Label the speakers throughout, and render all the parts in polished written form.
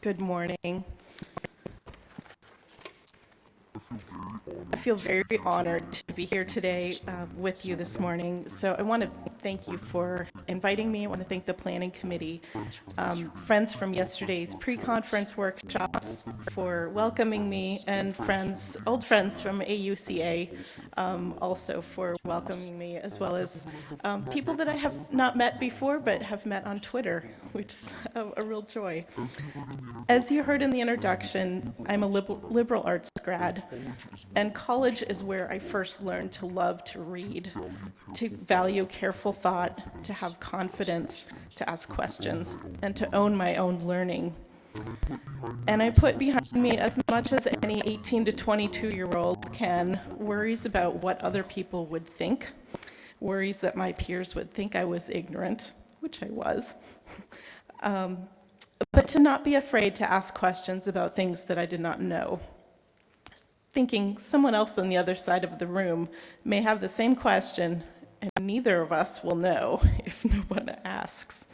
Speaker 1: Good morning. I feel very honored to be here today with you this morning. So I want to thank you for inviting me. I want to thank the planning committee, friends from yesterday's pre-conference workshops for welcoming me, and old friends from AUCA also for welcoming me, as well as people that I have not met before but have met on Twitter, which is a real joy. As you heard in the introduction, I'm a liberal arts grad, and college is where I first learned to love to read, to value careful thought, to have confidence, to ask questions, and to own my own learning. And I put behind me, as much as any 18 to 22-year-old can, worries about what other people would think, worries that my peers would think I was ignorant, which I was, but to not be afraid to ask questions about things that I did not know, thinking someone else on the other side of the room may have the same question, and neither of us will know if no one asks.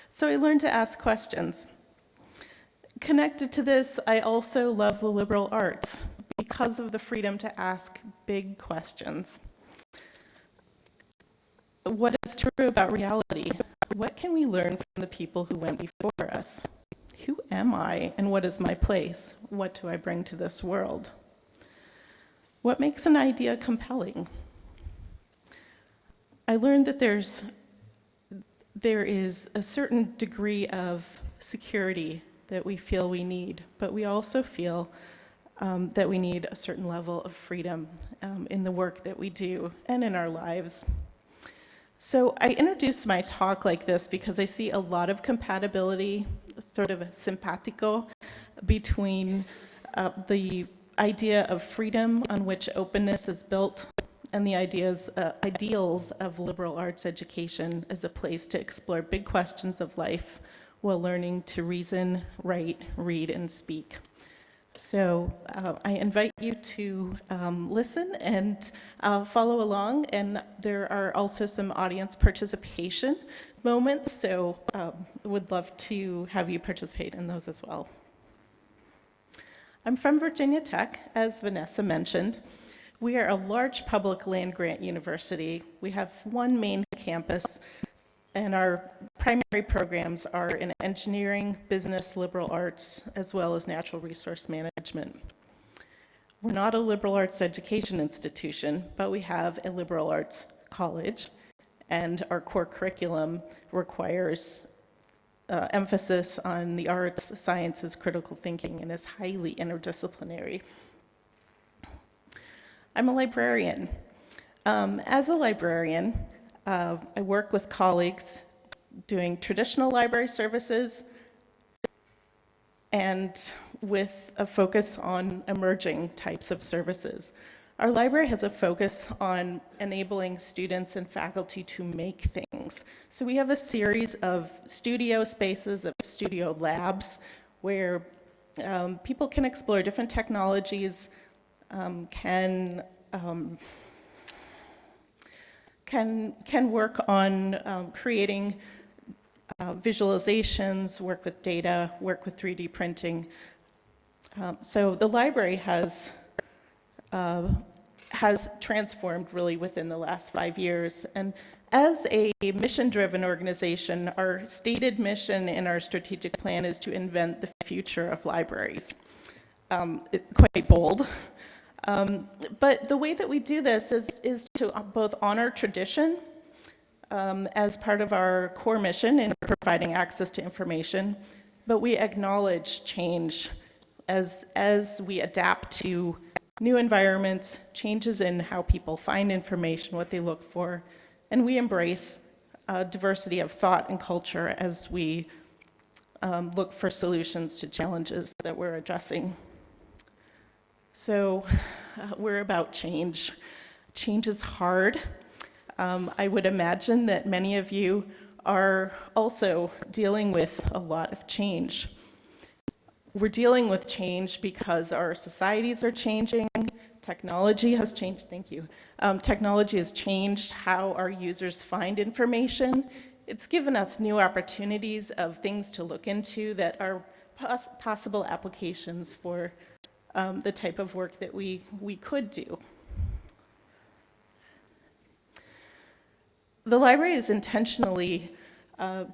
Speaker 1: So I learned to ask questions. Connected to this, I also love the liberal arts because of the freedom to ask big questions. What is true about reality? What can we learn from the people who went before us? Who am I, and what is my place? What do I bring to this world? What makes an idea compelling? I learned that there is a certain degree of security that we feel we need, but we also feel that we need a certain level of freedom in the work that we do and in our lives. So I introduced my talk like this because I see a lot of compatibility, sort of simpatico, between the idea of freedom on which openness is built and the ideals of liberal arts education as a place to explore big questions of life while learning to reason, write, read, and speak. So I invite you to listen and follow along, and there are also some audience participation moments, so would love to have you participate in those as well. I'm from Virginia Tech, as Vanessa mentioned. We are a large public land-grant university. We have one main campus, and our primary programs are in engineering, business, liberal arts, as well as natural resource management. We're not a liberal arts education institution, but we have a liberal arts college, and our core curriculum requires emphasis on the arts, sciences, critical thinking, and is highly interdisciplinary. I'm a librarian. As a librarian, I work with colleagues doing traditional library services and with a focus on emerging types of services. Our library has a focus on enabling students and faculty to make things. So we have a series of studio spaces, of studio labs, where people can explore different technologies, can work on creating visualizations, work with data, work with 3D printing. So the library has transformed really within the last 5 years. And as a mission-driven organization, our stated mission in our strategic plan is to invent the future of libraries. Quite bold. But the way that we do this is to both honor tradition as part of our core mission in providing access to information, but we acknowledge change as we adapt to new environments, changes in how people find information, what they look for, and we embrace diversity of thought and culture as we look for solutions to challenges that we're addressing. So we're about change. Change is hard. I would imagine that many of you are also dealing with a lot of change. We're dealing with change because our societies are changing. Technology has changed, thank you. Technology has changed how our users find information. it's given us new opportunities of things to look into that are possible applications for the type of work that we could do. The library is intentionally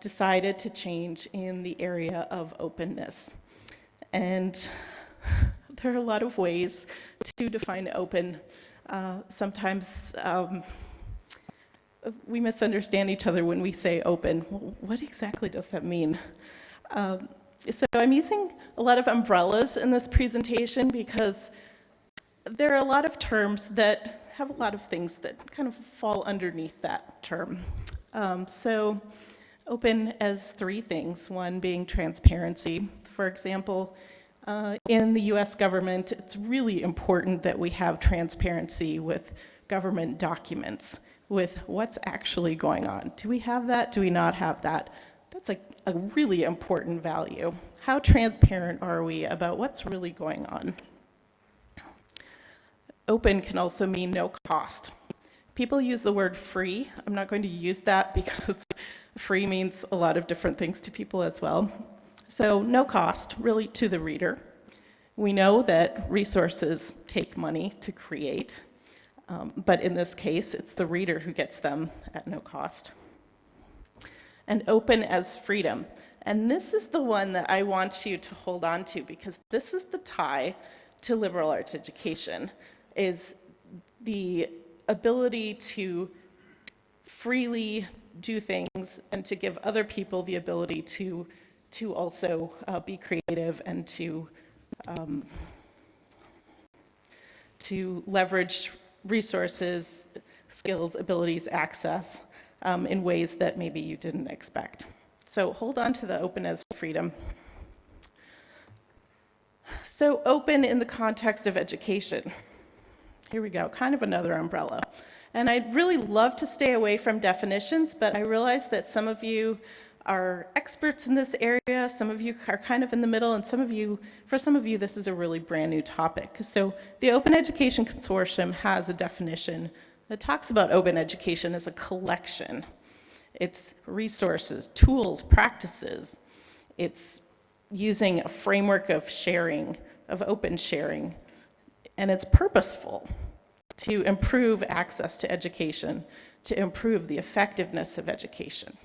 Speaker 1: decided to change in the area of openness. And there are a lot of ways to define open. Sometimes we misunderstand each other when we say open. What exactly does that mean? So I'm using a lot of umbrellas in this presentation because there are a lot of terms that have a lot of things that kind of fall underneath that term. So open as three things, one being transparency. For example, in the US government, it's really important that we have transparency with government documents, with what's actually going on. Do we have that? Do we not have that? That's a really important value. How transparent are we about what's really going on? Open can also mean no cost. People use the word free. I'm not going to use that because free means a lot of different things to people as well. So no cost, really, to the reader. We know that resources take money to create, but in this case, it's the reader who gets them at no cost. And open as freedom. And this is the one that I want you to hold on to because this is the tie to liberal arts education, is the ability to freely do things and to give other people the ability to also be creative and to leverage resources, skills, abilities, access in ways that maybe you didn't expect. So hold on to the open as freedom. So open in the context of education. Here we go, kind of another umbrella. And I'd really love to stay away from definitions, but I realize that some of you are experts in this area, some of you are kind of in the middle, and for some of you, this is a really brand new topic. So the Open Education Consortium has a definition that talks about open education as a collection. It's resources, tools, practices. It's using a framework of sharing, of open sharing, and it's purposeful to improve access to education, to improve the effectiveness of education.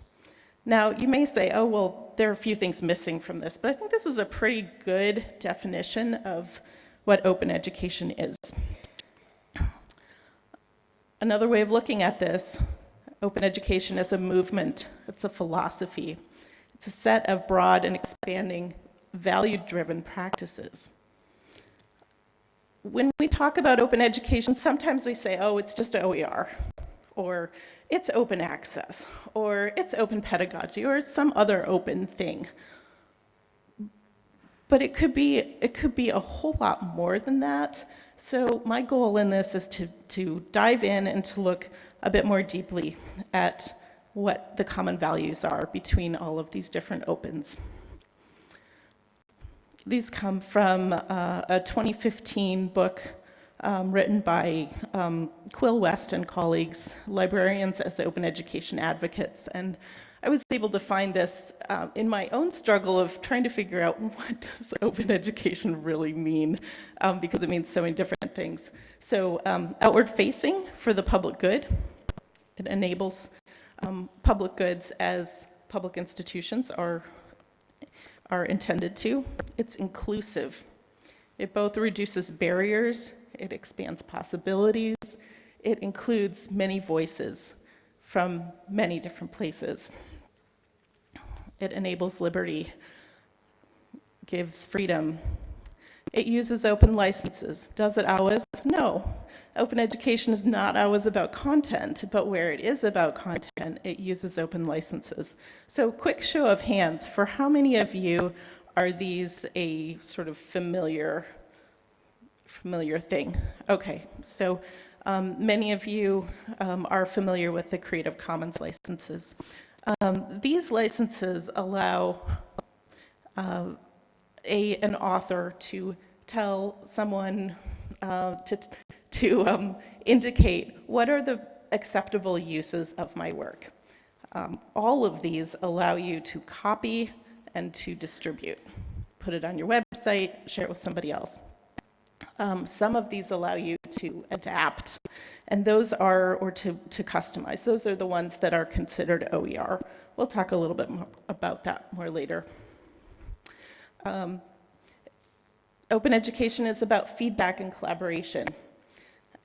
Speaker 1: Now, you may say, oh, well, there are a few things missing from this, but I think this is a pretty good definition of what open education is. Another way of looking at this, open education is a movement, it's a philosophy, it's a set of broad and expanding value-driven practices. When we talk about open education, sometimes we say, oh, it's just OER, or it's open access, or it's open pedagogy, or it's some other open thing. But it could be a whole lot more than that. So my goal in this is to dive in and to look a bit more deeply at what the common values are between all of these different opens. These come from a 2015 book written by Quill West and colleagues, Librarians as Open Education Advocates. And I was able to find this in my own struggle of trying to figure out what does open education really mean, because it means so many different things. So outward facing for the public good. It enables public goods as public institutions are intended to. It's inclusive. It both reduces barriers, it expands possibilities, it includes many voices from many different places. It enables liberty, gives freedom. It uses open licenses. Does it always? No. Open education is not always about content, but where it is about content, it uses open licenses. So quick show of hands, for how many of you are these a sort of familiar thing? Okay, so many of you are familiar with the Creative Commons licenses. These licenses allow an author to tell someone to indicate what are the acceptable uses of my work. All of these allow you to copy and to distribute. Put it on your website, share it with somebody else. Some of these allow you to adapt, and those are, or to customize. Those are the ones that are considered OER. We'll talk a little bit more about that more later. Open education is about feedback and collaboration.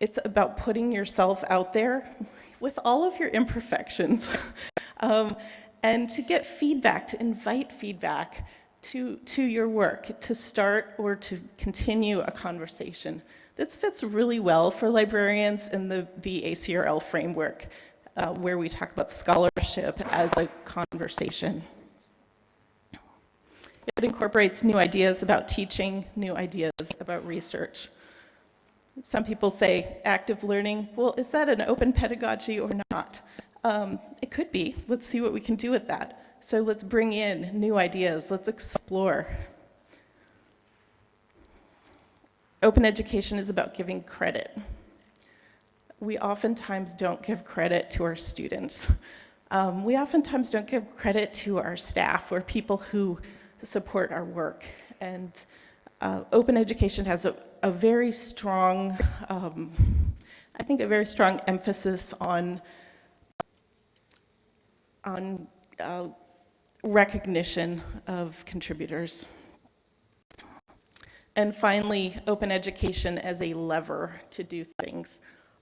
Speaker 1: It's about putting yourself out there with all of your imperfections and to get feedback, to invite feedback to your work, to start or to continue a conversation. This fits really well for librarians in the ACRL framework, where we talk about scholarship as a conversation. It incorporates new ideas about teaching, new ideas about research. Some people say active learning. Well, is that an open pedagogy or not? It could be. Let's see what we can do with that. So let's bring in new ideas. Let's explore. Open education is about giving credit. We oftentimes don't give credit to our students. We oftentimes don't give credit to our staff or people who support our work. And open education has a very strong, I think a very strong emphasis on recognition of contributors. And finally, open education as a lever to do things.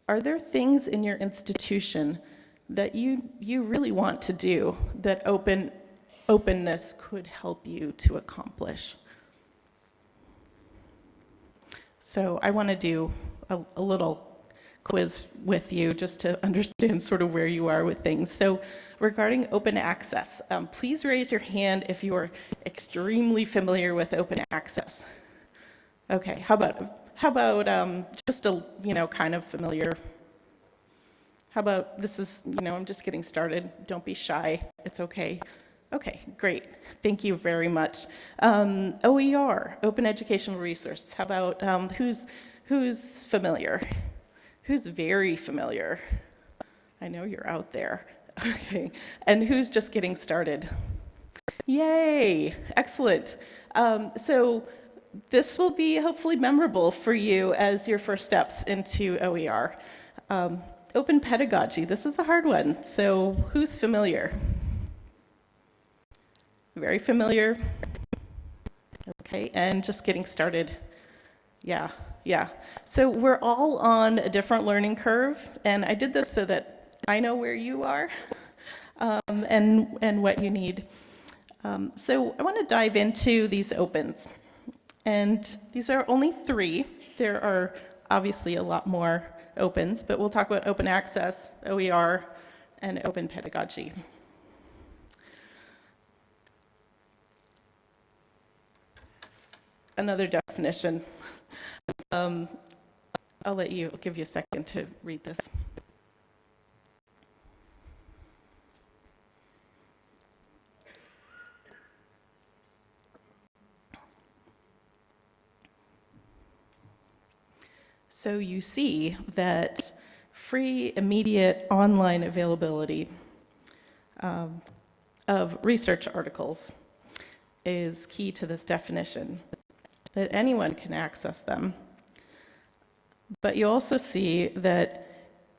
Speaker 1: Are there things in your institution that you really want to do that openness could help you to accomplish? So I want to do a little quiz with you just to understand sort of where you are with things. So regarding open access, please raise your hand if you are extremely familiar with open access. Okay, how about just a, kind of familiar? How about this is, I'm just getting started. Don't be shy. It's okay. Okay, great. Thank you very much. OER, Open Educational Resource. How about who's familiar? Who's very familiar? I know you're out there. Okay, and who's just getting started? Yay, excellent. So this will be hopefully memorable for you as your first steps into OER. Open pedagogy, this is a hard one. So who's familiar? Very familiar? Okay, and just getting started. Yeah. So we're all on a different learning curve, and I did this so that I know where you are and what you need. So I want to dive into these opens. And these are only 3. There are obviously a lot more opens, but we'll talk about open access, OER, and open pedagogy. Another definition. I'll give you a second to read this. So you see that free, immediate online availability of research articles is key to this definition, that anyone can access them. But you also see that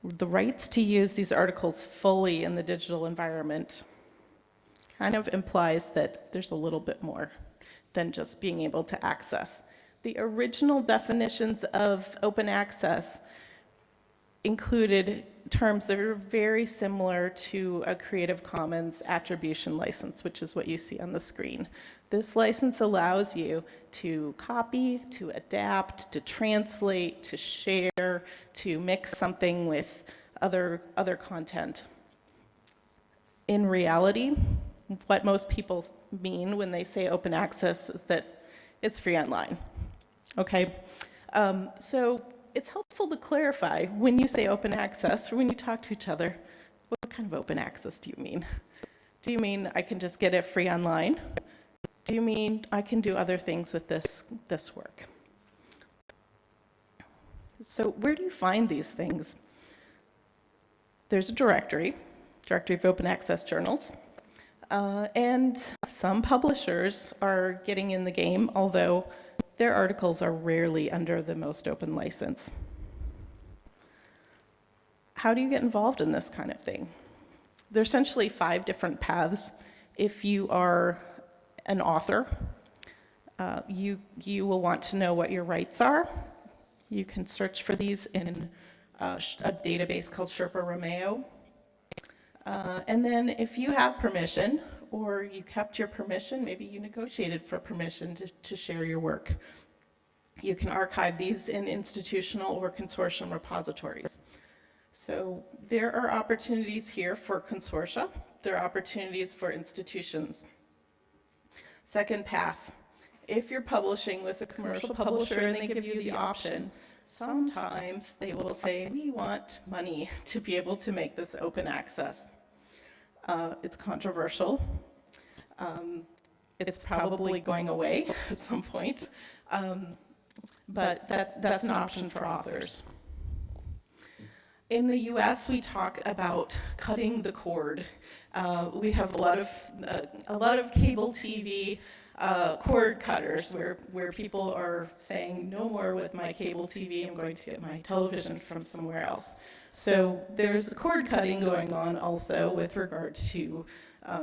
Speaker 1: the rights to use these articles fully in the digital environment kind of implies that there's a little bit more than just being able to access. The original definitions of open access included terms that are very similar to a Creative Commons attribution license, which is what you see on the screen. This license allows you to copy, to adapt, to translate, to share, to mix something with other content. In reality, what most people mean when they say open access is that it's free online. Okay, so it's helpful to clarify when you say open access or when you talk to each other, what kind of open access do you mean? Do you mean I can just get it free online? Do you mean I can do other things with this work? So where do you find these things? There's a directory, Directory of Open Access Journals. And some publishers are getting in the game, although their articles are rarely under the most open license. How do you get involved in this kind of thing? There are essentially 5 different paths. If you are an author, you will want to know what your rights are. You can search for these in a database called Sherpa Romeo. And then if you have permission, or you kept your permission, maybe you negotiated for permission to share your work, you can archive these in institutional or consortium repositories. So there are opportunities here for consortia. There are opportunities for institutions. Second path, if you're publishing with a commercial publisher and they give you the option, sometimes they will say, we want money to be able to make this open access. It's controversial. It's probably going away at some point, but that's an option for authors. In the US, we talk about cutting the cord. We have a lot of cable TV cord cutters where people are saying, no more with my cable TV, I'm going to get my television from somewhere else. So there's cord cutting going on also with regard to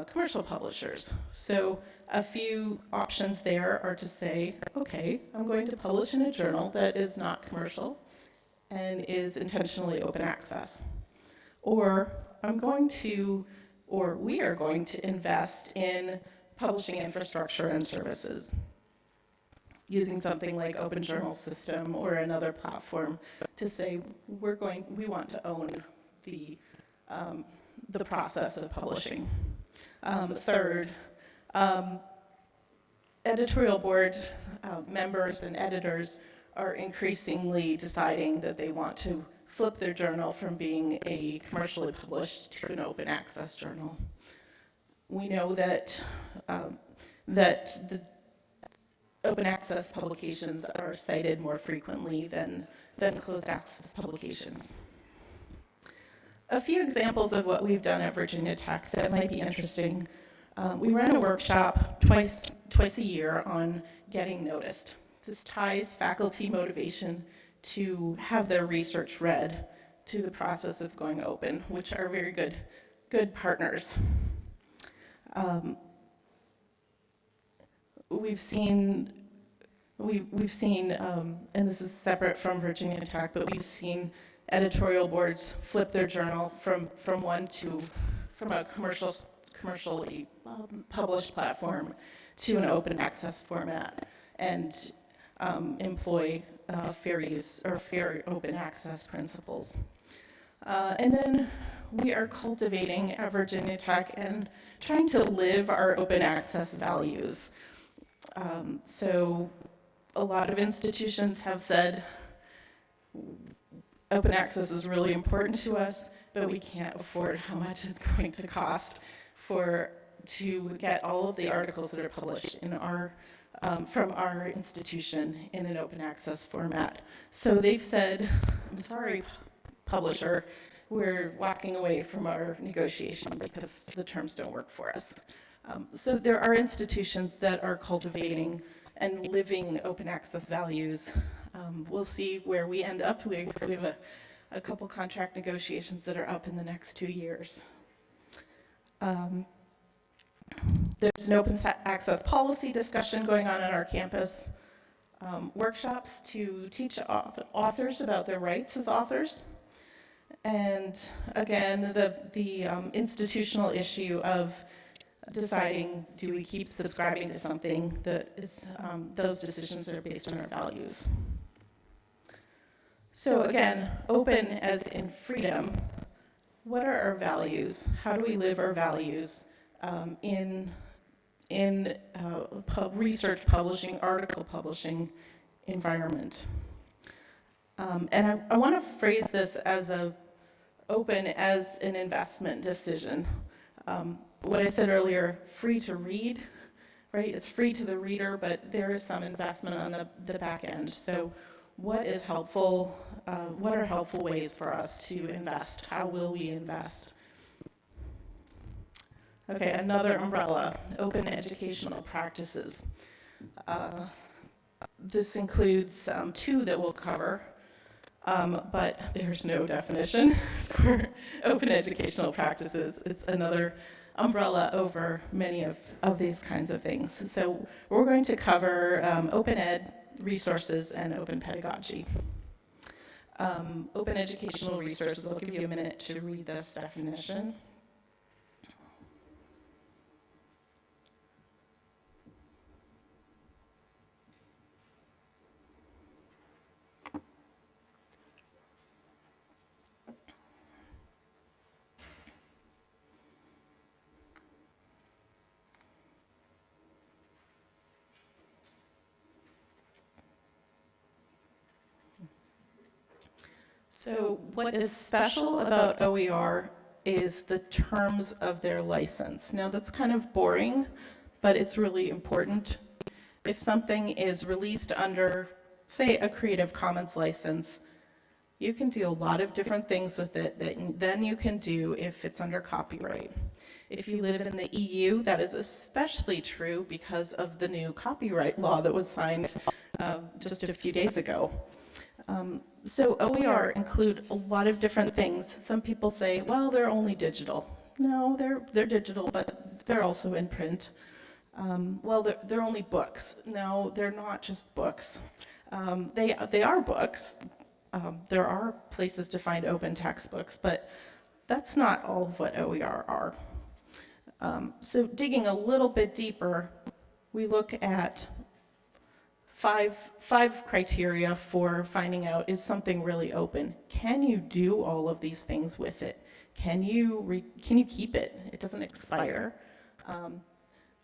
Speaker 1: commercial publishers. So a few options there are to say, okay, I'm going to publish in a journal that is not commercial and is intentionally open access. Or we are going to invest in publishing infrastructure and services using something like Open Journal System or another platform to say we want to own the process of publishing. Third, editorial board members and editors are increasingly deciding that they want to flip their journal from being a commercially published to an open access journal. We know that the open access publications are cited more frequently than closed access publications. A few examples of what we've done at Virginia Tech that might be interesting. We run a workshop twice a year on getting noticed. This ties faculty motivation to have their research read to the process of going open, which are very good partners. We've seen, and this is separate from Virginia Tech, but we've seen editorial boards flip their journal from a commercially published platform to an open access format and employ fair use or fair open access principles. And then we are cultivating at Virginia Tech and trying to live our open access values. So a lot of institutions have said open access is really important to us, but we can't afford how much it's going to cost to get all of the articles that are published in from our institution in an open access format. So they've said, I'm sorry, publisher, we're walking away from our negotiation because the terms don't work for us. So there are institutions that are cultivating and living open access values. We'll see where we end up. We have a couple contract negotiations that are up in the next 2 years. There's an open access policy discussion going on our campus, workshops to teach authors about their rights as authors, and again, the institutional issue of deciding, do we keep subscribing to something that is, those decisions are based on our values. So again, open as in freedom. What are our values? How do we live our values in research publishing, article publishing environment? And I want to phrase this as open as an investment decision. What I said earlier, free to read, right? It's free to the reader, but there is some investment on the back end. So what is helpful? What are helpful ways for us to invest? How will we invest? Okay, another umbrella, open educational practices. This includes two that we'll cover, but there's no definition for open educational practices. It's another umbrella over many of these kinds of things. So we're going to cover open ed resources and open pedagogy. Open educational resources, I'll give you a minute to read this definition. So what is special about OER is the terms of their license. Now that's kind of boring, but it's really important. If something is released under, say, a Creative Commons license, you can do a lot of different things with it that then you can do if it's under copyright. If you live in the EU, that is especially true because of the new copyright law that was signed just a few days ago. So OER include a lot of different things. Some people say, well, they're only digital. No, they're digital, but they're also in print. Well, they're only books. No, they're not just books. They are books. There are places to find open textbooks, but that's not all of what OER are. So digging a little bit deeper, we look at five criteria for finding out, is something really open? Can you do all of these things with it? Can you keep it? It doesn't expire.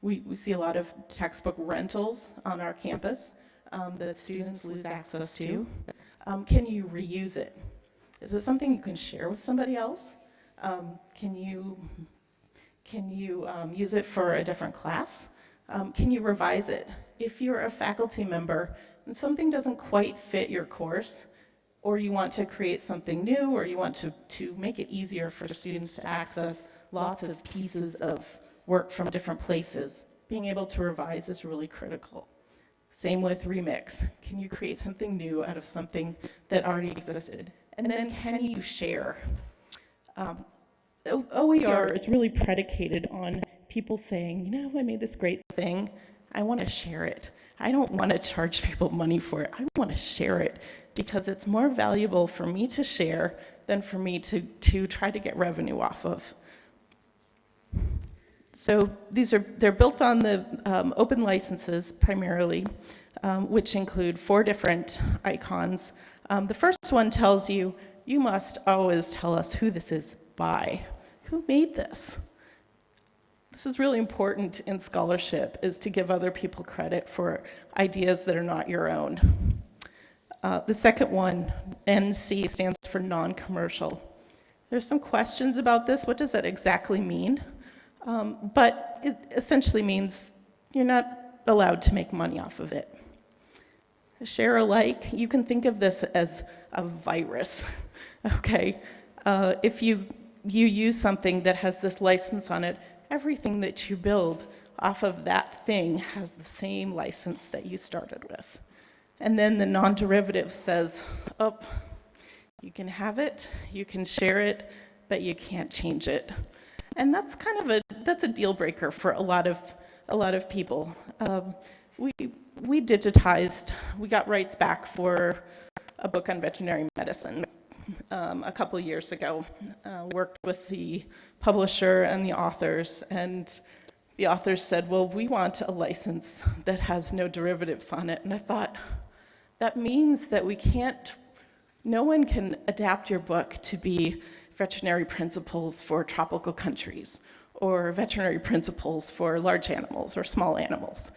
Speaker 1: We see a lot of textbook rentals on our campus that students lose access to. Can you reuse it? Is it something you can share with somebody else? Can you use it for a different class? Can you revise it? If you're a faculty member and something doesn't quite fit your course, or you want to create something new, or you want to make it easier for students to access lots of pieces of work from different places, being able to revise is really critical. Same with remix. Can you create something new out of something that already existed? And then can you share? OER is really predicated on people saying, you know, I made this great thing. I want to share it. I don't want to charge people money for it. I want to share it because it's more valuable for me to share than for me to try to get revenue off of. So they're built on the open licenses primarily, which include 4 different icons. The first one tells you, you must always tell us who this is by. Who made this? This is really important in scholarship, is to give other people credit for ideas that are not your own. The second one, NC, stands for non-commercial. There's some questions about this. What does that exactly mean? But it essentially means you're not allowed to make money off of it. Share alike, you can think of this as a virus, okay? If you use something that has this license on it, everything that you build off of that thing has the same license that you started with. And then the non-derivative says, oh, you can have it, you can share it, but you can't change it. And that's kind of that's a deal breaker for a lot of people. We digitized, we got rights back for a book on veterinary medicine a couple of years ago. Worked with the publisher and the authors, and the authors said, well, we want a license that has no derivatives on it. And I thought, that means that no one can adapt your book to be veterinary principles for tropical countries, or veterinary principles for large animals or small animals.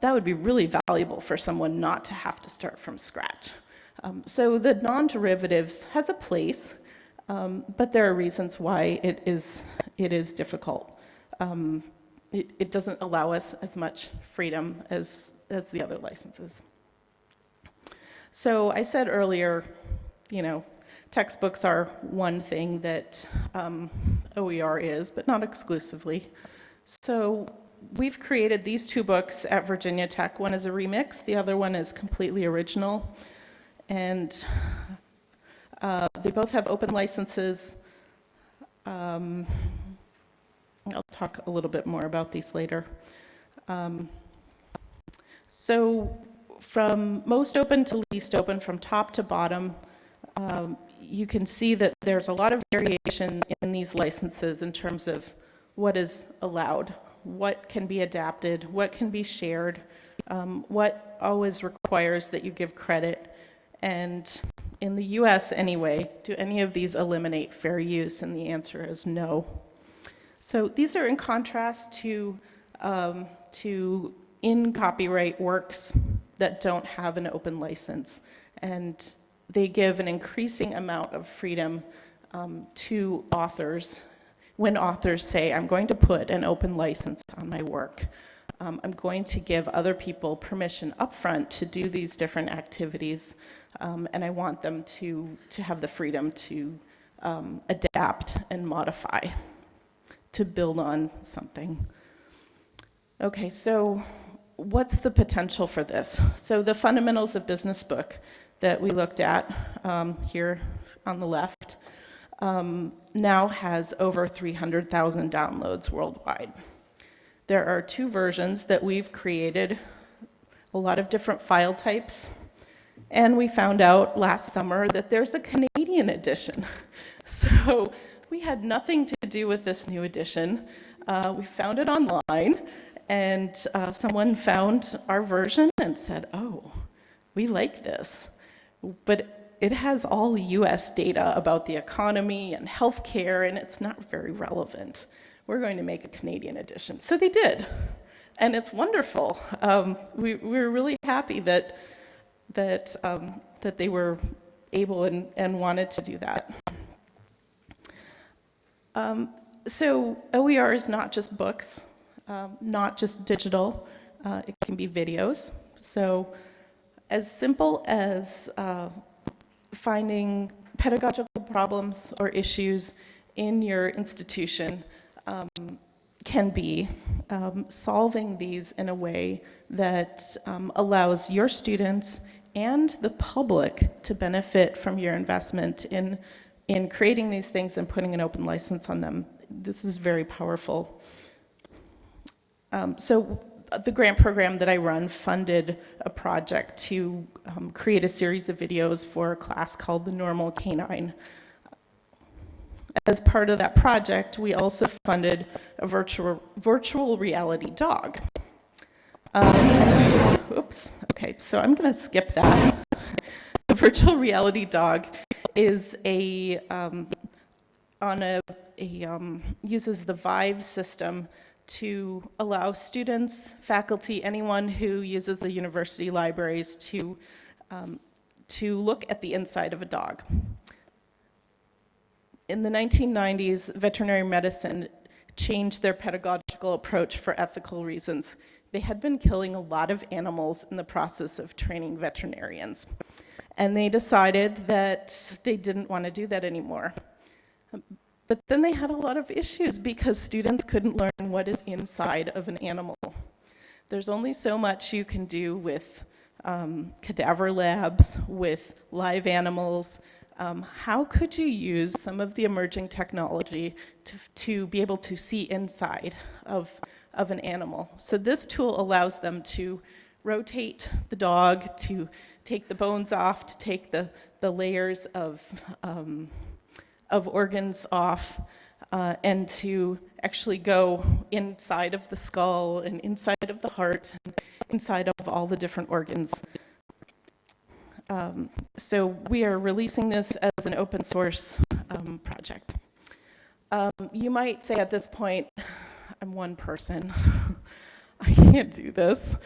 Speaker 1: That would be really valuable for someone not to have to start from scratch. So the non-derivatives has a place, but there are reasons why it is difficult. It doesn't allow us as much freedom as the other licenses. So I said earlier, textbooks are one thing that OER is, but not exclusively. So we've created these two books at Virginia Tech. One is a remix, the other one is completely original. And they both have open licenses. I'll talk a little bit more about these later. So from most open to least open, from top to bottom, you can see that there's a lot of variation in these licenses in terms of what is allowed, what can be adapted, what can be shared, what always requires that you give credit. And in the US anyway, do any of these eliminate fair use? And the answer is no. So these are in contrast to in copyright works that don't have an open license. And they give an increasing amount of freedom to authors when authors say, I'm going to put an open license on my work. I'm going to give other people permission upfront to do these different activities, and I want them to have the freedom to adapt and modify, to build on something. Okay, so what's the potential for this? So the Fundamentals of Business book that we looked at here on the left now has over 300,000 downloads worldwide. There are two versions that we've created, a lot of different file types, and we found out last summer that there's a Canadian edition. So we had nothing to do with this new edition. We found it online, and someone found our version and said, oh, we like this. But it has all US data about the economy and healthcare, and it's not very relevant. We're going to make a Canadian edition. So they did, and it's wonderful. We're really happy that they were able and wanted to do that. So OER is not just books, not just digital. It can be videos. So as simple as finding pedagogical problems or issues in your institution can be solving these in a way that allows your students and the public to benefit from your investment in creating these things and putting an open license on them. This is very powerful. So the grant program that I run funded a project to create a series of videos for a class called The Normal Canine. As part of that project, we also funded a virtual reality dog. Oops, okay, so I'm gonna skip that. The virtual reality dog is uses the Vive system to allow students, faculty, anyone who uses the university libraries to look at the inside of a dog. In the 1990s, veterinary medicine changed their pedagogical approach for ethical reasons. They had been killing a lot of animals in the process of training veterinarians. And they decided that they didn't want to do that anymore. But then they had a lot of issues because students couldn't learn what is inside of an animal. There's only so much you can do with cadaver labs, with live animals. How could you use some of the emerging technology to be able to see inside of an animal? So this tool allows them to rotate the dog, to take the bones off, to take the layers of organs off, and to actually go inside of the skull and inside of the heart, and inside of all the different organs. So we are releasing this as an open source project. You might say at this point, I'm one person. I can't do this.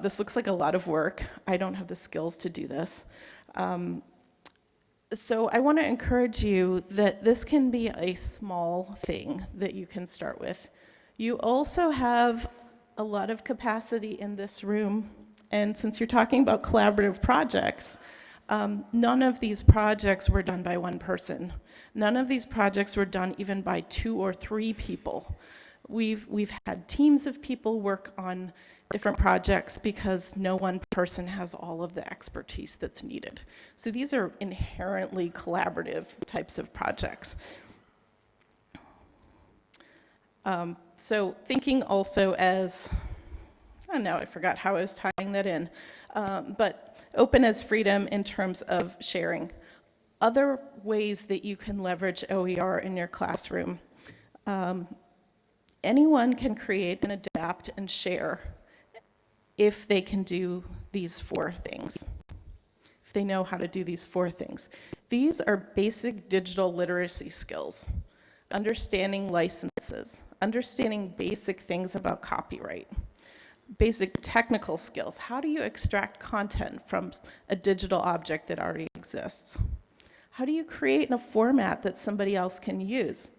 Speaker 1: This looks like a lot of work. I don't have the skills to do this. So I want to encourage you that this can be a small thing that you can start with. You also have a lot of capacity in this room, and since you're talking about collaborative projects, None of these projects were done by one person. None of these projects were done even by 2 or 3 people. We've had teams of people work on different projects because no one person has all of the expertise that's needed. So these are inherently collaborative types of projects. So thinking also as, oh, now I forgot how I was tying that in, but open as freedom in terms of sharing. Other ways that you can leverage OER in your classroom. Anyone can create and adapt and share if they can do these 4 things, if they know how to do these 4 things. These are basic digital literacy skills: understanding licenses, understanding basic things about copyright, basic technical skills. How do you extract content from a digital object that already exists? How do you create in a format that somebody else can use?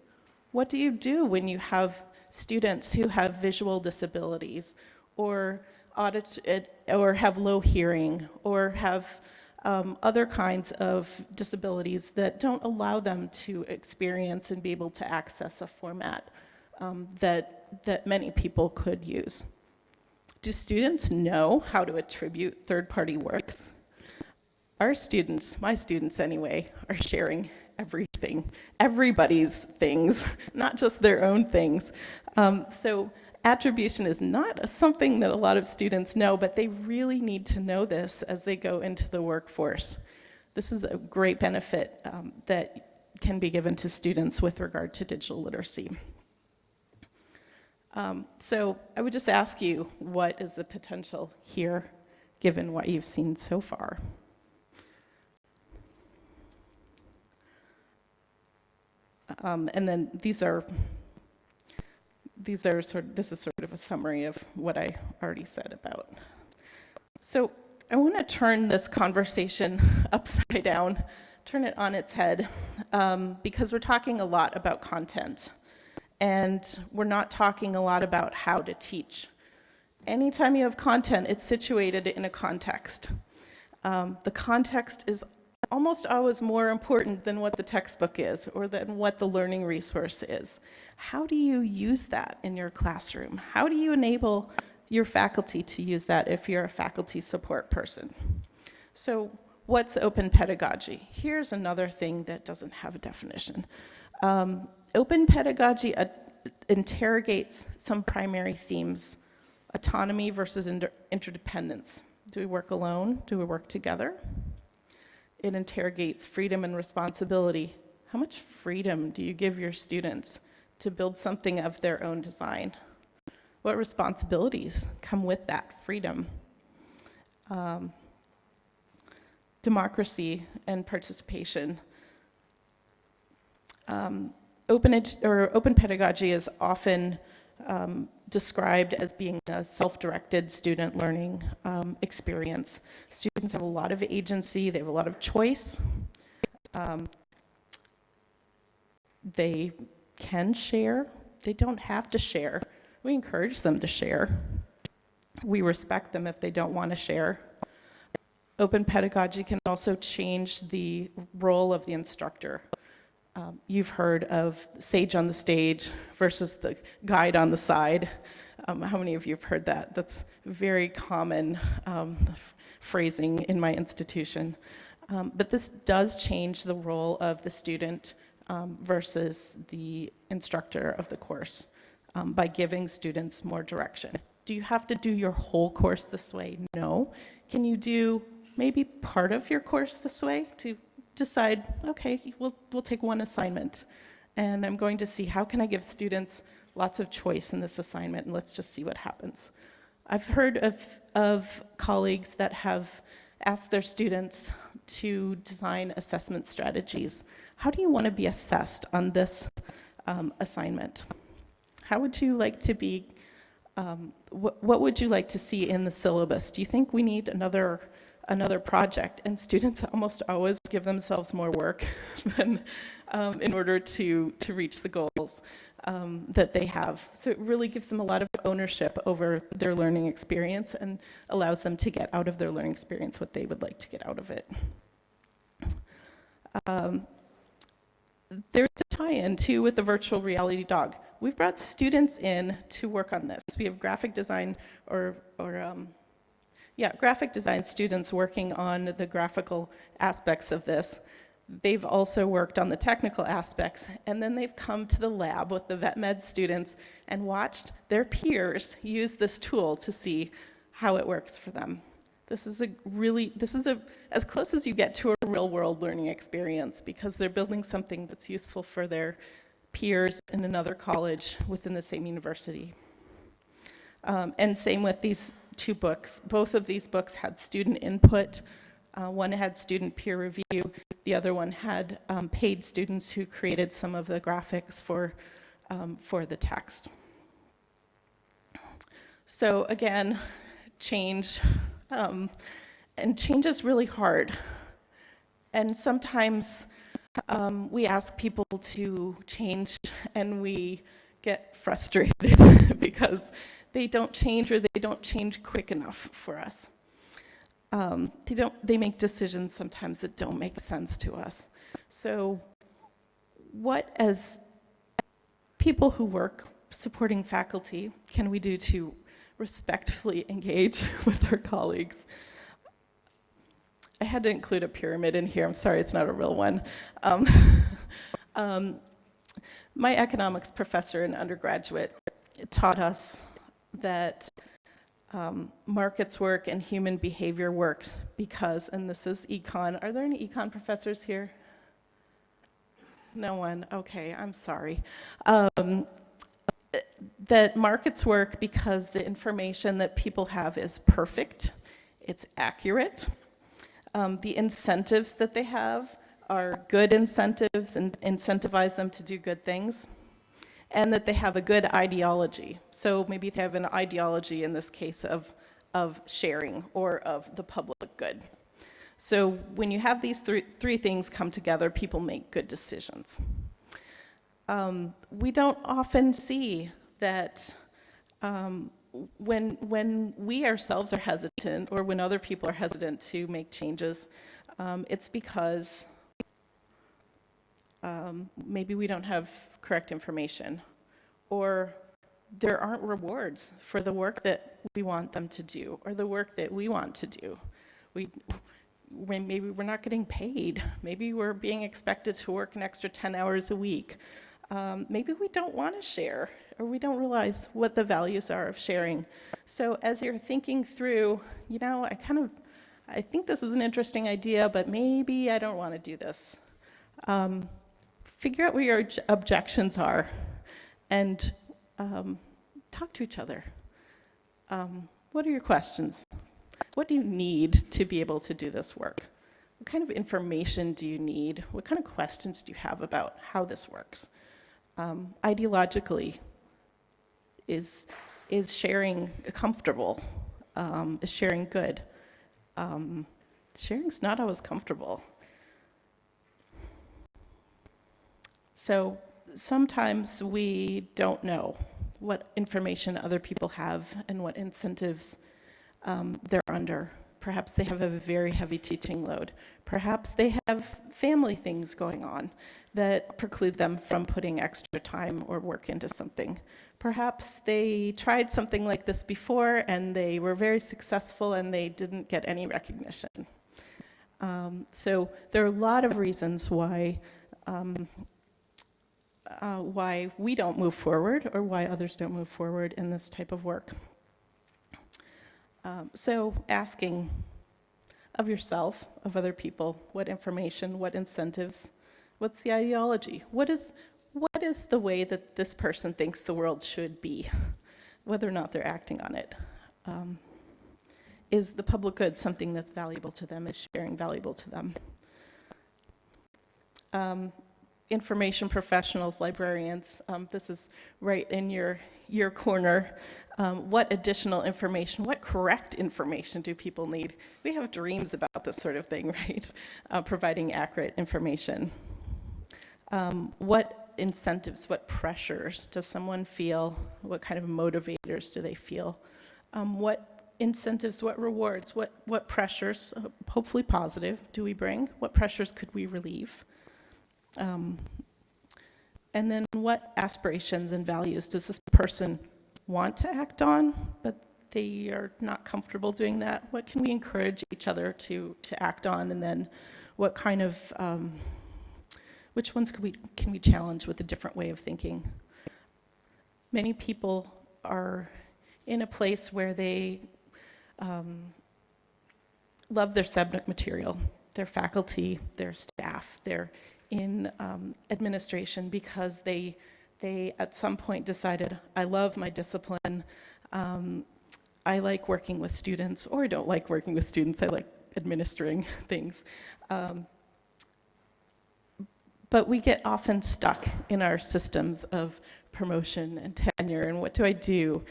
Speaker 1: What do you do when you have students who have visual disabilities or have low hearing or have other kinds of disabilities that don't allow them to experience and be able to access a format that many people could use? Do students know how to attribute third-party works? Our students, my students anyway, are sharing everything, everybody's things, not just their own things. So attribution is not something that a lot of students know, but they really need to know this as they go into the workforce. This is a great benefit that can be given to students with regard to digital literacy. So I would just ask you, what is the potential here, given what you've seen so far? And then this is sort of a summary of what I already said about. So I want to turn this conversation upside down, turn it on its head, because we're talking a lot about content, and we're not talking a lot about how to teach. Anytime you have content, it's situated in a context. The context is almost always more important than what the textbook is or than what the learning resource is. How do you use that in your classroom? How do you enable your faculty to use that if you're a faculty support person? So what's open pedagogy? Here's another thing that doesn't have a definition. Open pedagogy interrogates some primary themes: autonomy versus interdependence. Do we work alone? Do we work together? It interrogates freedom and responsibility. How much freedom do you give your students to build something of their own design? What responsibilities come with that freedom? Democracy and participation. Open pedagogy is often described as being a self-directed student learning experience. Students have a lot of agency, they have a lot of choice. They can share, they don't have to share. We encourage them to share. We respect them if they don't want to share. Open pedagogy can also change the role of the instructor. You've heard of sage on the stage versus the guide on the side. How many of you have heard that? That's very common phrasing in my institution. But this does change the role of the student versus the instructor of the course by giving students more direction. Do you have to do your whole course this way? No. Can you do maybe part of your course this way to decide, okay, we'll take one assignment, and I'm going to see how can I give students lots of choice in this assignment, and let's just see what happens. I've heard of colleagues that have asked their students to design assessment strategies. How do you want to be assessed on this assignment? How would you like to be, what would you like to see in the syllabus? Do you think we need another project? And students almost always give themselves more work than, in order to reach the goals that they have. So it really gives them a lot of ownership over their learning experience and allows them to get out of their learning experience what they would like to get out of it. There's a tie-in too with the virtual reality dog. We've brought students in to work on this. We have graphic design graphic design students working on the graphical aspects of this. They've also worked on the technical aspects, and then they've come to the lab with the vet med students and watched their peers use this tool to see how it works for them. This is as close as you get to a real world learning experience, because they're building something that's useful for their peers in another college within the same university. And same with these two books. Both of these books had student input. One had student peer review. The other one had paid students who created some of the graphics for the text. So again, change. And change is really hard. And sometimes we ask people to change and we get frustrated because they don't change, or they don't change quick enough for us. They make decisions sometimes that don't make sense to us. So what, as people who work supporting faculty, can we do to respectfully engage with our colleagues? I had to include a pyramid in here. I'm sorry, it's not a real one. My economics professor in undergraduate taught us that markets work and human behavior works because, and this is econ. Are there any econ professors here? No one? Okay, I'm sorry. That markets work because the information that people have is perfect, it's accurate. The incentives that they have are good incentives and incentivize them to do good things, and that they have a good ideology. So maybe they have an ideology in this case of sharing or of the public good. So when you have these three things come together, people make good decisions. We don't often see that when we ourselves are hesitant, or when other people are hesitant to make changes, it's because maybe we don't have correct information, or there aren't rewards for the work that we want them to do, or the work that we want to do. Maybe we're not getting paid. Maybe we're being expected to work an extra 10 hours a week. Maybe we don't want to share, or we don't realize what the values are of sharing. So as you're thinking through, I think this is an interesting idea, but maybe I don't want to do this. Figure out where your objections are, and talk to each other. What are your questions? What do you need to be able to do this work? What kind of information do you need? What kind of questions do you have about how this works? Ideologically, is sharing comfortable? Is sharing good? Sharing's not always comfortable. So sometimes we don't know what information other people have and what incentives they're under. Perhaps they have a very heavy teaching load. Perhaps they have family things going on that preclude them from putting extra time or work into something. Perhaps they tried something like this before and they were very successful and they didn't get any recognition. So there are a lot of reasons why we don't move forward, or why others don't move forward in this type of work. So asking of yourself, of other people, what information, what incentives, what's the ideology? What is the way that this person thinks the world should be, whether or not they're acting on it? Is the public good something that's valuable to them? Is sharing valuable to them? Information professionals, librarians, this is right in your corner. What additional information, what correct information do people need? We have dreams about this sort of thing, right? Providing accurate information. What incentives, what pressures does someone feel? What kind of motivators do they feel? What incentives, what rewards, what pressures, hopefully positive, do we bring? What pressures could we relieve? And then what aspirations and values does this person want to act on, but they are not comfortable doing that? What can we encourage each other to act on? And then what kind of, which ones can we challenge with a different way of thinking? Many people are in a place where they love their subject material, their faculty, their staff, they're in administration because they at some point decided, I love my discipline, I like working with students, or I don't like working with students, I like administering things. But we get often stuck in our systems of promotion and tenure, and what do I do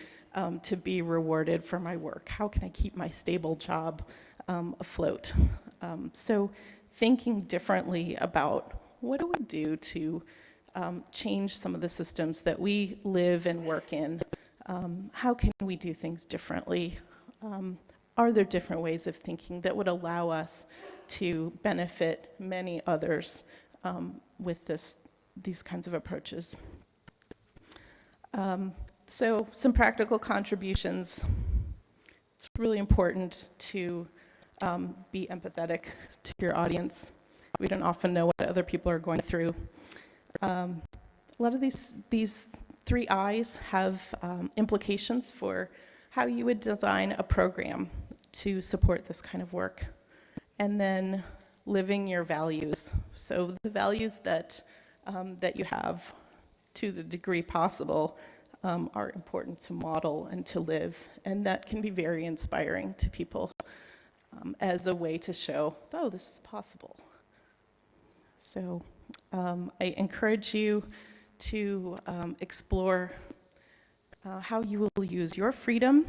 Speaker 1: to be rewarded for my work? How can I keep my stable job afloat? So thinking differently about what do we do to change some of the systems that we live and work in? How can we do things differently? Are there different ways of thinking that would allow us to benefit many others with these kinds of approaches? So some practical contributions. It's really important to be empathetic to your audience. We don't often know what other people are going through. A lot of these 3 I's have implications for how you would design a program to support this kind of work. And then living your values. So the values that you have, to the degree possible, are important to model and to live. And that can be very inspiring to people as a way to show, oh, this is possible. So I encourage you to explore how you will use your freedom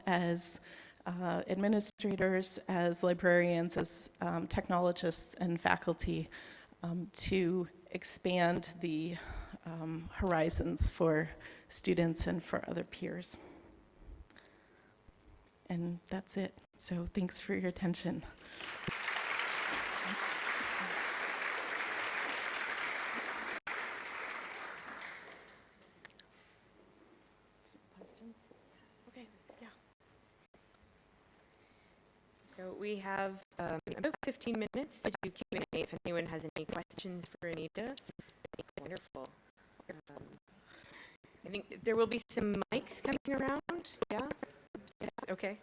Speaker 1: as administrators, as librarians, as technologists and faculty to expand the horizons for students and for other peers. And that's it. So thanks for your attention. Questions? Okay, yeah.
Speaker 2: So we have about 15 minutes to do Q&A if anyone has any questions for Anita. Wonderful. I think there will be some mics coming around. Yeah? Yes, okay.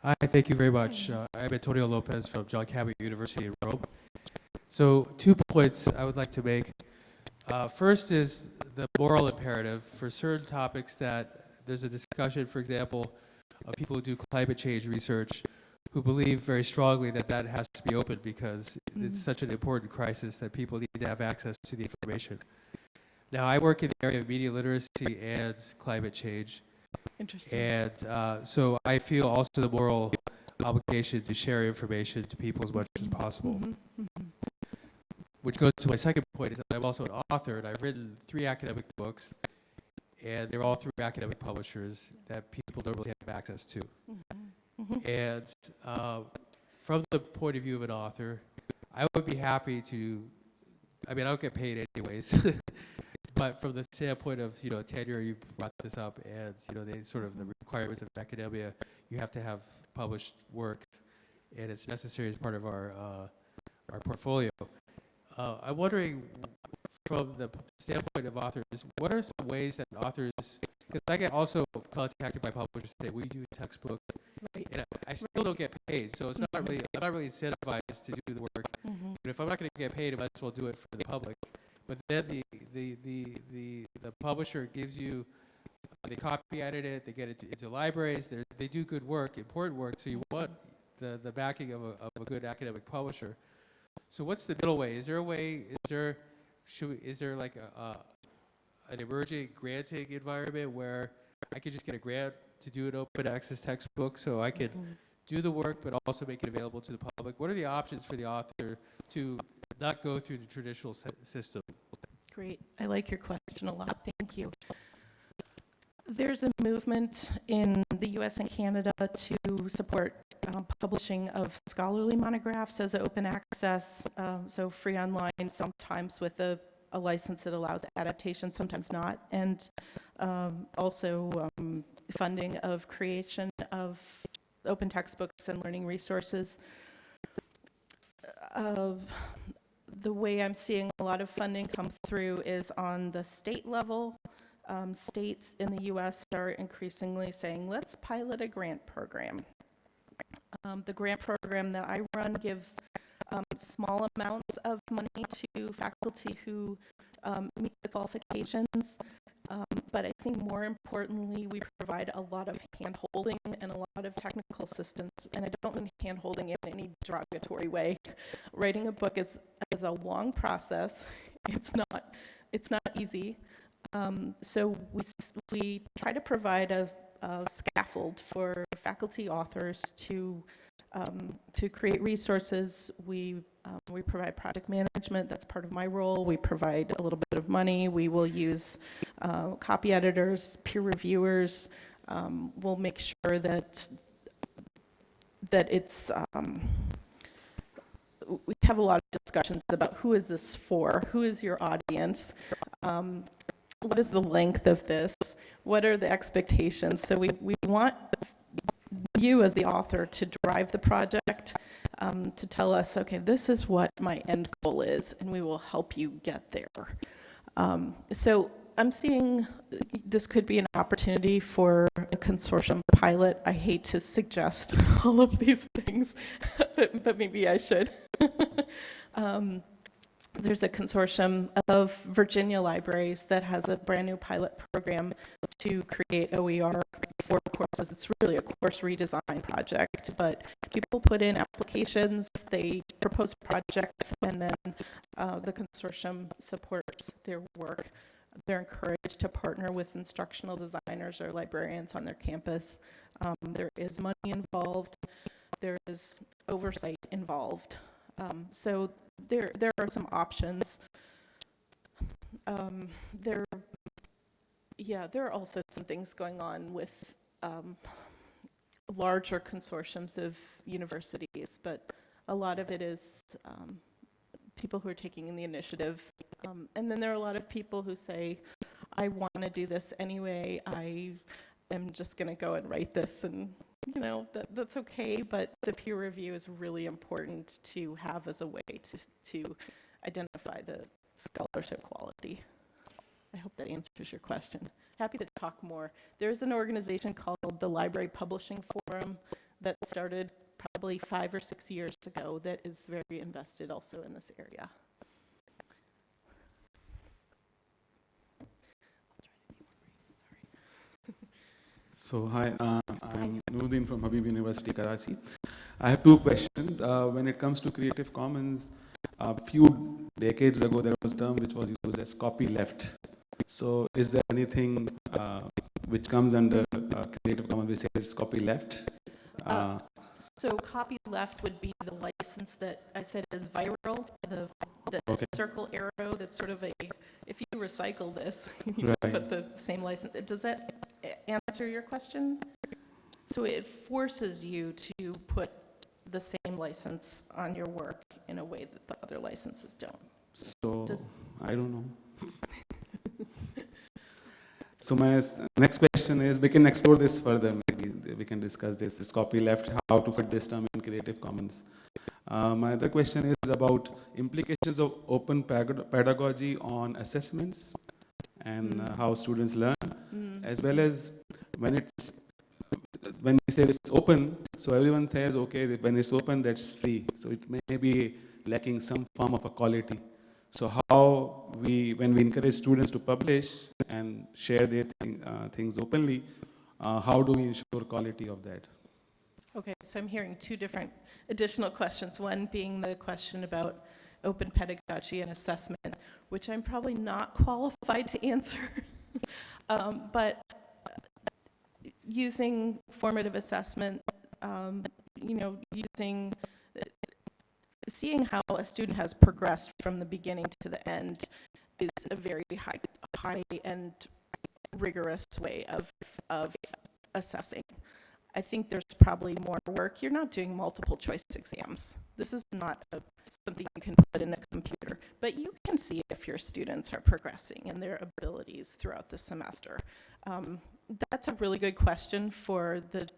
Speaker 3: Hi, thank you very much. I'm Antonio Lopez from John Cabot University in Rome. So 2 points I would like to make. First is the moral imperative for certain topics that there's a discussion, for example, of people who do climate change research who believe very strongly that that has to be open because it's such an important crisis that people need to have access to the information. Now, I work in the area of media literacy and climate change.
Speaker 1: Interesting.
Speaker 3: And so I feel also the moral obligation to share information to people as much as possible. Which goes to my second point, is that I'm also an author, and I've written 3 academic books, and they're all through academic publishers that people don't really have access to. And from the point of view of an author, I would be happy to, I mean, I don't get paid anyways, but from the standpoint of, tenure, you brought this up, and, they sort of the requirements of academia, you have to have published work, and it's necessary as part of our portfolio. I'm wondering, from the standpoint of authors, what are some ways that authors, because I get also contacted by publishers say, we do a textbook, and I still don't get paid, so it's not really, I'm not really incentivized to do the work. But if I'm not going to get paid, I might as well do it for the public. But then the publisher gives you, they copy edit it, they get it into libraries, they do good work, important work, so you want the backing of a good academic publisher. So what's the middle way? Is there a way, is there like an emerging granting environment where I could just get a grant to do an open access textbook so I could do the work but also make it available to the public? What are the options for the author to not go through the traditional system?
Speaker 1: Great. I like your question a lot. Thank you. There's a movement in the US and Canada to support publishing of scholarly monographs as open access, so free online, sometimes with a license that allows adaptation, sometimes not, and also funding of creation of open textbooks and learning resources. The way I'm seeing a lot of funding come through is on the state level. States in the US are increasingly saying, let's pilot a grant program. The grant program that I run gives small amounts of money to faculty who meet the qualifications, but I think more importantly, we provide a lot of hand-holding and a lot of technical assistance, and I don't mean hand-holding in any derogatory way. Writing a book is a long process. It's not easy. So we try to provide a scaffold for faculty authors to create resources. We provide project management. That's part of my role. We provide a little bit of money. We will use copy editors, peer reviewers. We'll make sure that it's. We have a lot of discussions about who is this for? Who is your audience? What is the length of this? What are the expectations? So we want you as the author to drive the project, to tell us, okay, this is what my end goal is, and we will help you get there. So I'm seeing this could be an opportunity for a consortium pilot. I hate to suggest all of these things, but maybe I should. There's a consortium of Virginia libraries that has a brand new pilot program to create OER for courses. It's really a course redesign project, but people put in applications, they propose projects, and then the consortium supports their work. They're encouraged to partner with instructional designers or librarians on their campus. There is money involved. There is oversight involved. So there are some options. There are also some things going on with larger consortiums of universities, but a lot of it is people who are taking the initiative. And then there are a lot of people who say, I want to do this anyway. I am just going to go and write this, and that's okay, but the peer review is really important to have as a way to identify the scholarship quality. I hope that answers your question. Happy to talk more. There's an organization called the Library Publishing Forum that started probably 5 or 6 years ago that is very invested also in this area.
Speaker 4: So hi, I'm Nuruddin from Habib University, Karachi. I have 2 questions. When it comes to Creative Commons, a few decades ago there was a term which was used as copyleft. So is there anything which comes under Creative Commons which says copyleft?
Speaker 1: So copyleft would be the license that I said is viral, the
Speaker 4: Okay.
Speaker 1: circle arrow that's sort of if you recycle this, you
Speaker 4: Right.
Speaker 1: put the same license. Does that answer your question? So it forces you to put the same license on your work in a way that the other licenses don't.
Speaker 4: So I don't know. So my next question is, we can explore this further, maybe we can discuss this copyleft, how to fit this term in Creative Commons. My other question is about implications of open pedagogy on assessments and how students learn, as well as when we say it's open, so everyone says, okay, when it's open, that's free. So it may be lacking some form of a quality. So how when we encourage students to publish and share their things openly, how do we ensure quality of that?
Speaker 1: Okay, so I'm hearing 2 different additional questions. One being the question about open pedagogy and assessment, which I'm probably not qualified to answer. But using formative assessment, seeing how a student has progressed from the beginning to the end is a very high-end rigorous way of assessing. I think there's probably more work. You're not doing multiple choice exams. This is not something you can put in a computer, but you can see if your students are progressing in their abilities throughout the semester. That's a really good question for the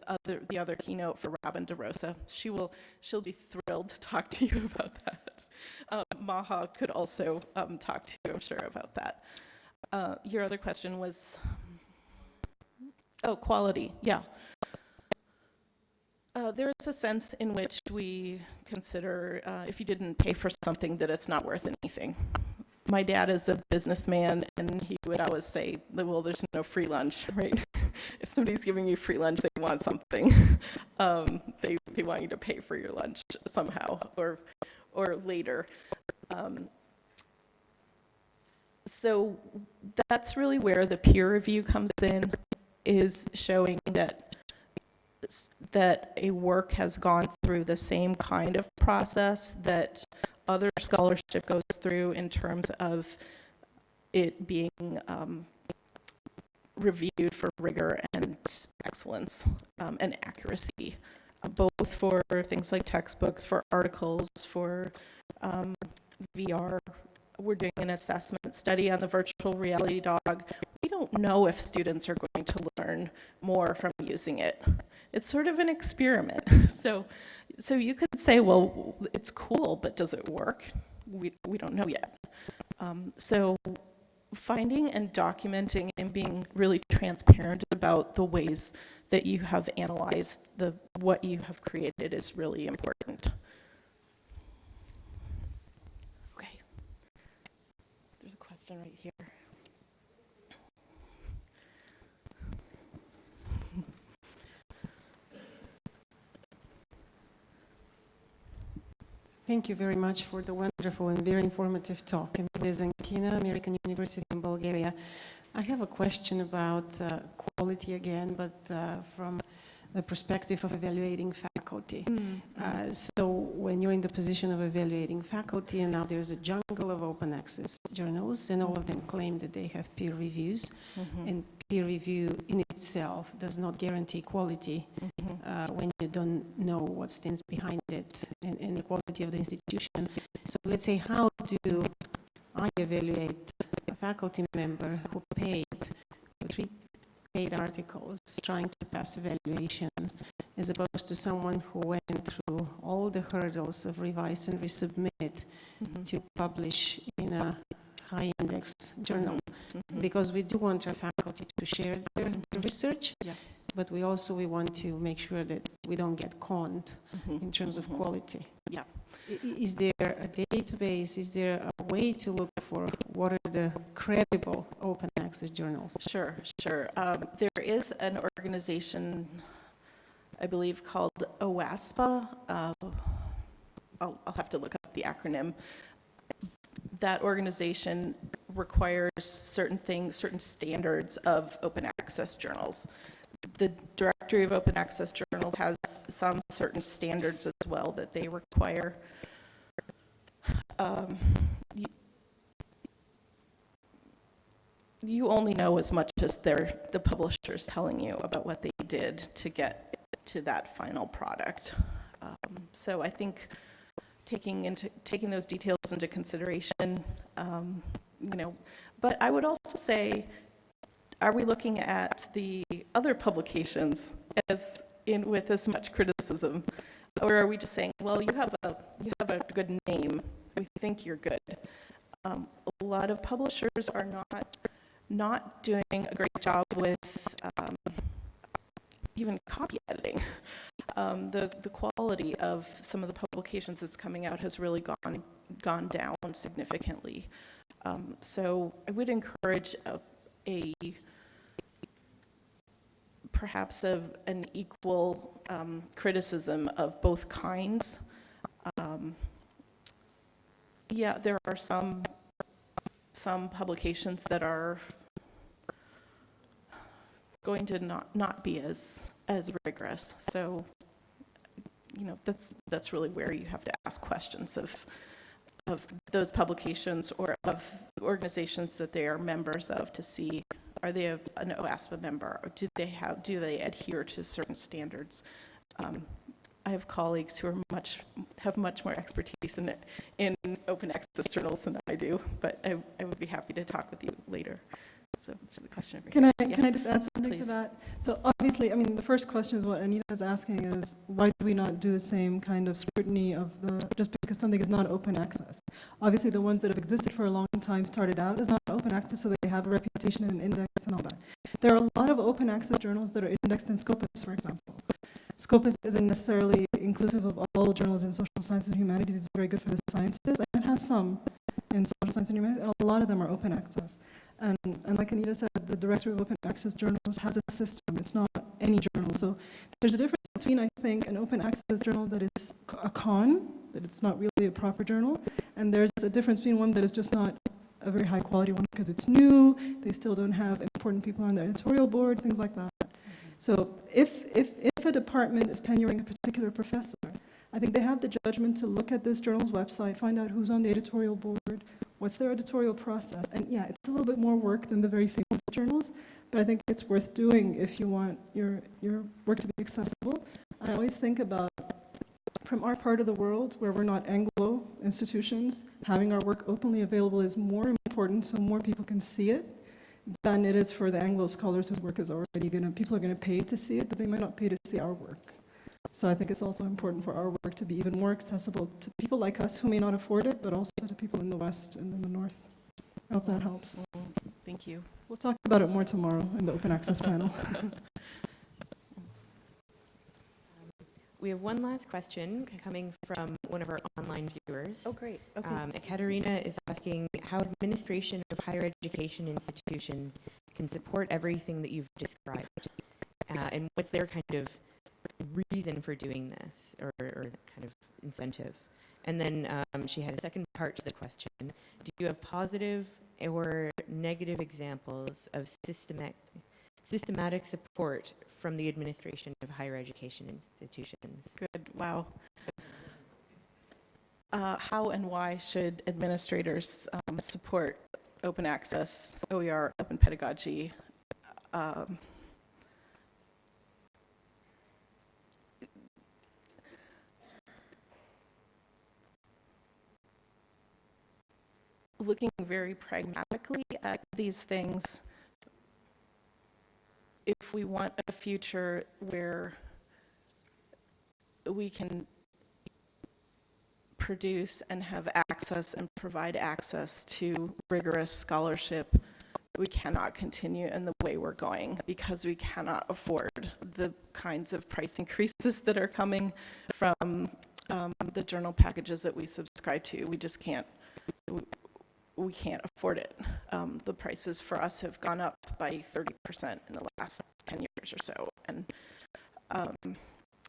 Speaker 1: other keynote, for Robin DeRosa. She'll be thrilled to talk to you about that. Maha could also talk to you, I'm sure, about that. Your other question was, quality, yeah. There is a sense in which we consider, if you didn't pay for something, that it's not worth anything. My dad is a businessman, and he would always say, well, there's no free lunch, right? If somebody's giving you free lunch, they want something. They want you to pay for your lunch somehow, or later. So that's really where the peer review comes in, is showing that a work has gone through the same kind of process that other scholarship goes through, in terms of it being reviewed for rigor and excellence and accuracy, both for things like textbooks, for articles, for VR. We're doing an assessment study on the virtual reality dog. We don't know if students are going to learn more from using it. It's sort of an experiment. So you could say, well, it's cool, but does it work? We don't know yet. So finding and documenting and being really transparent about the ways that you have analyzed what you have created is really important. Okay. There's a question right here.
Speaker 5: Thank you very much for the wonderful and very informative talk. I'm Liz Ankina, American University in Bulgaria. I have a question about quality again, but from the perspective of evaluating faculty. So when you're in the position of evaluating faculty, and now there's a jungle of open access journals, and all of them claim that they have peer reviews, and peer review in itself does not guarantee quality when you don't know what stands behind it and the quality of the institution. So let's say, how do I evaluate a faculty member who paid for 3 paid articles trying to pass evaluation, as opposed to someone who went through all the hurdles of revise and resubmit to publish in a high-indexed journal? Because we do want our faculty to share their research, but we want to make sure that we don't get conned in terms of quality.
Speaker 1: Yeah.
Speaker 5: Is there a database? Is there a way to look for what are the credible open access journals?
Speaker 1: Sure. There is an organization, I believe, called OASPA. I'll have to look up the acronym. That organization requires certain standards of open access journals. The Directory of Open Access Journals has some certain standards as well that they require. You only know as much as the publisher's telling you about what they did to get to that final product. So I think taking those details into consideration, but I would also say, are we looking at the other publications with as much criticism, or are we just saying, well, you have a good name, we think you're good? A lot of publishers are not doing a great job with even copy editing. The quality of some of the publications that's coming out has really gone down significantly. So I would encourage perhaps an equal criticism of both kinds. There are some publications that are going to not be as rigorous. So, that's really where you have to ask questions of those publications or of organizations that they are members of, to see Are they an OASPA member? Or do they adhere to certain standards? I have colleagues who have much more expertise in open access journals than I do, but I would be happy to talk with you later. So, the question.
Speaker 6: Can I
Speaker 1: Yeah,
Speaker 6: just add something
Speaker 1: please.
Speaker 6: to that? So obviously, I mean, the first question is what Anita is asking is, why do we not do the same kind of scrutiny of just because something is not open access? Obviously, the ones that have existed for a long time started out as not open access, so they have a reputation and an index and all that. There are a lot of open access journals that are indexed in Scopus, for example. Scopus isn't necessarily inclusive of all journals in social sciences and humanities. It's very good for the sciences, and it has some in social science and humanities. A lot of them are open access. And like Anita said, the Directory of Open Access Journals has a system. It's not any journal. So there's a difference between, I think, an open access journal that is a con, that it's not really a proper journal, and there's a difference between one that is just not a very high quality one because it's new, they still don't have important people on their editorial board, things like that. So if a department is tenuring a particular professor, I think they have the judgment to look at this journal's website, find out who's on the editorial board, what's their editorial process. And yeah, it's a little bit more work than the very famous journals, but I think it's worth doing if you want your work to be accessible. I always think about, from our part of the world, where we're not Anglo institutions, having our work openly available is more important so more people can see it than it is for the Anglo scholars whose work is already people are going to pay to see it, but they might not pay to see our work. So I think it's also important for our work to be even more accessible to people like us who may not afford it, but also to people in the West and in the North. I hope that helps.
Speaker 1: Thank you.
Speaker 6: We'll talk about it more tomorrow in the open access panel.
Speaker 2: We have one last question coming from one of our online viewers.
Speaker 1: Oh, great. Okay.
Speaker 2: Katerina is asking how administration of higher education institutions can support everything that you've described, and what's their kind of reason for doing this, or kind of incentive. And then she had a second part to the question. Do you have positive or negative examples of systematic support from the administration of higher education institutions?
Speaker 1: Good. Wow. How and why should administrators support open access, OER, open pedagogy? Looking very pragmatically at these things, if we want a future where we can produce and have access and provide access to rigorous scholarship, we cannot continue in the way we're going because we cannot afford the kinds of price increases that are coming from the journal packages that we subscribe to. We just can't. We can't afford it. The prices for us have gone up by 30% in the last 10 years or so. And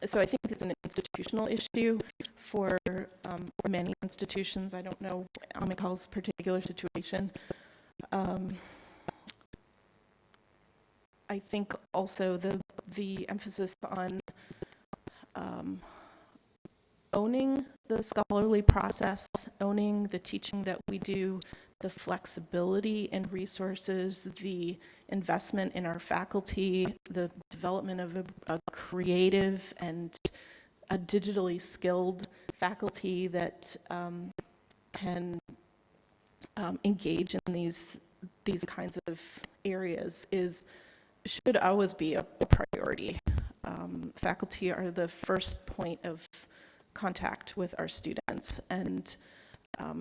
Speaker 1: so I think it's an institutional issue for many institutions. I don't know AMICAL's particular situation. I think also the emphasis on owning the scholarly process, owning the teaching that we do, the flexibility and resources, the investment in our faculty, the development of a creative and a digitally skilled faculty that can engage in these kinds of areas should always be a priority. Faculty are the first point of contact with our students, and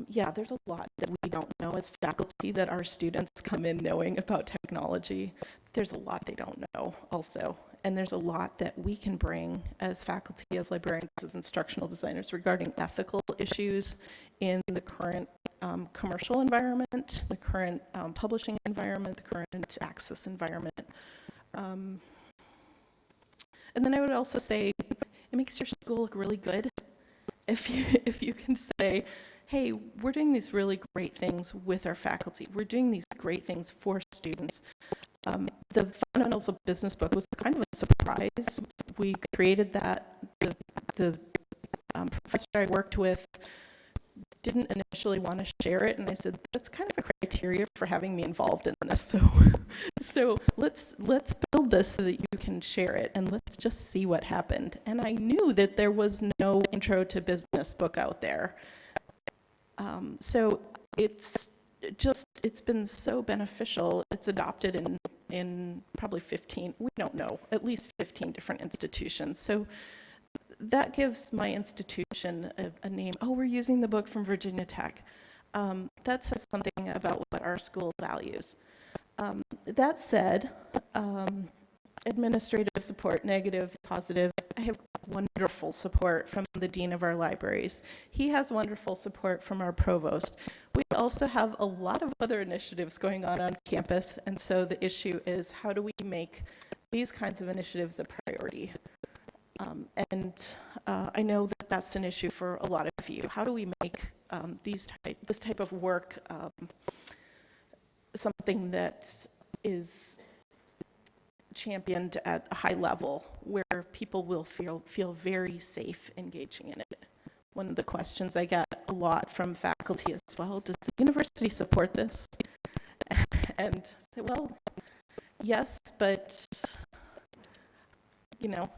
Speaker 1: yeah, there's a lot that we don't know as faculty that our students come in knowing about technology. There's a lot they don't know also, and there's a lot that we can bring as faculty, as librarians, as instructional designers regarding ethical issues in the current commercial environment, the current publishing environment, the current access environment. And then I would also say it makes your school look really good if you can say, hey, we're doing these really great things with our faculty. We're doing these great things for students. The Fundamentals of Business book was kind of a surprise. We created that. The professor I worked with didn't initially want to share it, and I said, that's kind of a criteria for having me involved in this, so let's build this so that you can share it, and let's just see what happened. And I knew that there was no intro to business book out there. So it's been so beneficial. It's adopted in probably 15, we don't know, at least 15 different institutions. So that gives my institution a name. Oh, we're using the book from Virginia Tech. That says something about what our school values. That said, administrative support, negative, positive. I have wonderful support from the dean of our libraries. He has wonderful support from our provost. We also have a lot of other initiatives going on campus, and so the issue is, how do we make these kinds of initiatives a priority? I know that that's an issue for a lot of you. How do we make this type of work something that is championed at a high level, where people will feel very safe engaging in it? One of the questions I get a lot from faculty as well, does the university support this? And I say, well, yes, but you know,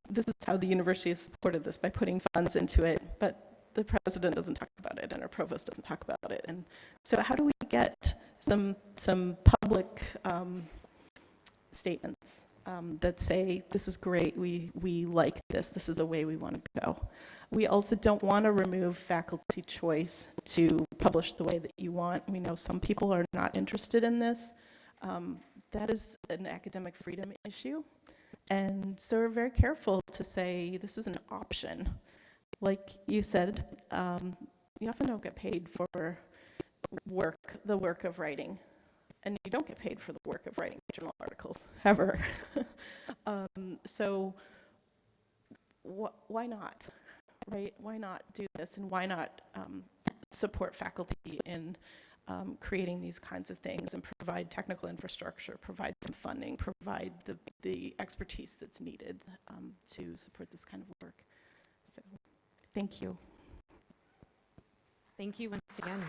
Speaker 1: this is how the university has supported this, by putting funds into it, but the president doesn't talk about it, and our provost doesn't talk about it. And so how do we get some public statements that say, this is great, we like this is a way we want to go? We also don't want to remove faculty choice to publish the way that you want. We know some people are not interested in this. That is an academic freedom issue. And so we're very careful to say this is an option. Like you said, you often don't get paid for the work of writing. And you don't get paid for the work of writing journal articles, ever. So why not, right? Why not do this, and why not support faculty in creating these kinds of things, and provide technical infrastructure, provide some funding, provide the expertise that's needed to support this kind of work. So thank you.
Speaker 2: Thank you once again.